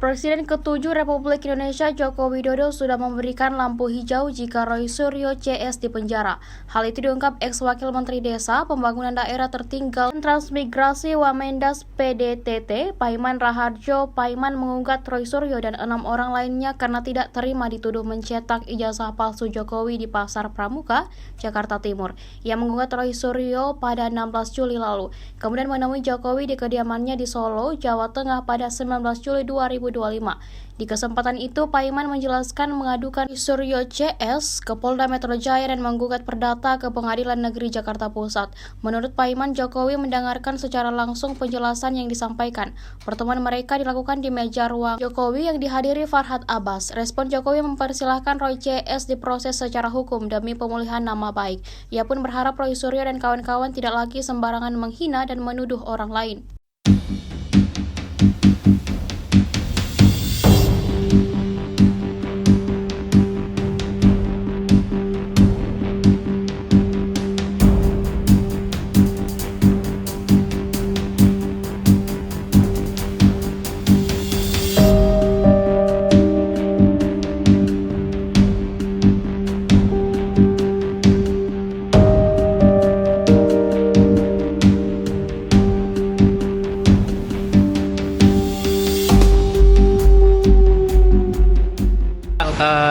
Presiden ke-7 Republik Indonesia Joko Widodo sudah memberikan lampu hijau jika Roy Suryo CS dipenjara. Hal itu diungkap ex-Wakil Menteri Desa, Pembangunan Daerah Tertinggal dan Transmigrasi Wamendas PDTT, Paiman Raharjo. Paiman menggugat Roy Suryo dan 6 orang lainnya karena tidak terima dituduh mencetak ijazah palsu Jokowi di Pasar Pramuka, Jakarta Timur. Ia menggugat Roy Suryo pada 16 Juli lalu, kemudian menemui Jokowi di kediamannya di Solo, Jawa Tengah pada 19 Juli 2025. Di kesempatan itu, Paiman menjelaskan mengadukan Suryo CS ke Polda Metro Jaya dan menggugat perdata ke Pengadilan Negeri Jakarta Pusat. Menurut Paiman, Jokowi mendengarkan secara langsung penjelasan yang disampaikan. Pertemuan mereka dilakukan di meja ruang Jokowi yang dihadiri Farhad Abbas. Respon Jokowi mempersilahkan Roy CS diproses secara hukum demi pemulihan nama baik. Ia pun berharap Roy Suryo dan kawan-kawan tidak lagi sembarangan menghina dan menuduh orang lain.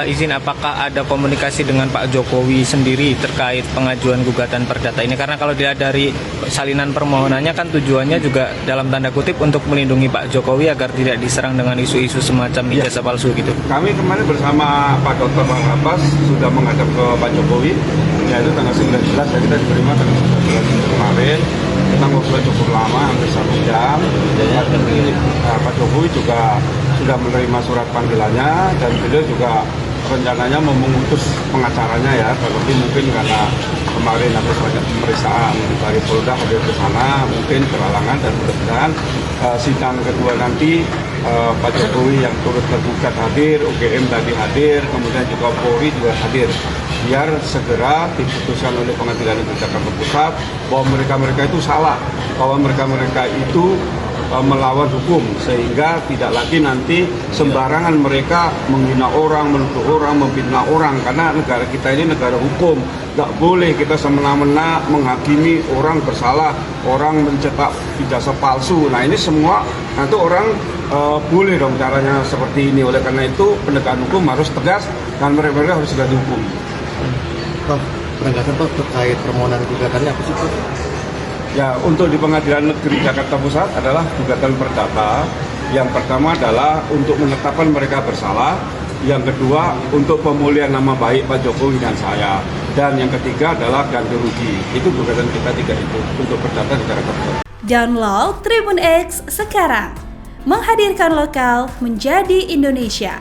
Izin, apakah ada komunikasi dengan Pak Jokowi sendiri terkait pengajuan gugatan perdata ini? Karena kalau dilihat dari salinan permohonannya kan tujuannya juga dalam tanda kutip untuk melindungi Pak Jokowi agar tidak diserang dengan isu-isu semacam ijazah palsu gitu. Kami kemarin bersama Pak Dr. Bang Abbas sudah menghadap ke Pak Jokowi, yaitu tanggal 19, ya kita diterima tanggal 19 kemarin. Kita ngobrol cukup lama, hampir 1 jam. Pak Jokowi juga sudah menerima surat panggilannya dan beliau juga rencananya mau mengutus pengacaranya ya, tapi mungkin karena kemarin ada banyak pemeriksaan dari Polda hadir ke sana, mungkin berhalangan dan mudah-mudahan sidang kedua nanti Pak Jokowi yang turut tergugat hadir, UGM tadi hadir, kemudian juga Polri juga hadir, biar segera diputuskan oleh Pengadilan Negeri Jakarta Pusat bahwa mereka-mereka itu salah, bahwa mereka-mereka itu melawan hukum, sehingga tidak lagi nanti sembarangan mereka menghina orang, menuduh orang, memfitnah orang, karena negara kita ini negara hukum. Nggak boleh kita semena-mena menghakimi orang bersalah, orang mencetak ijazah palsu. Nah ini semua nanti orang boleh dong caranya seperti ini. Oleh karena itu penegakan hukum harus tegas dan mereka harus segera dihukum. Pak, penegasan Pak terkait permohonan gugatannya apa sih Pak? Ya, untuk di Pengadilan Negeri Jakarta Pusat adalah gugatan perdata. Yang pertama adalah untuk menetapkan mereka bersalah. Yang kedua, untuk pemulihan nama baik Pak Jokowi dan saya. Dan yang ketiga adalah ganti rugi. Itu gugatan kita 3 itu untuk perdata di Jakarta Pusat. Download Tribun X sekarang. Menghadirkan lokal menjadi Indonesia.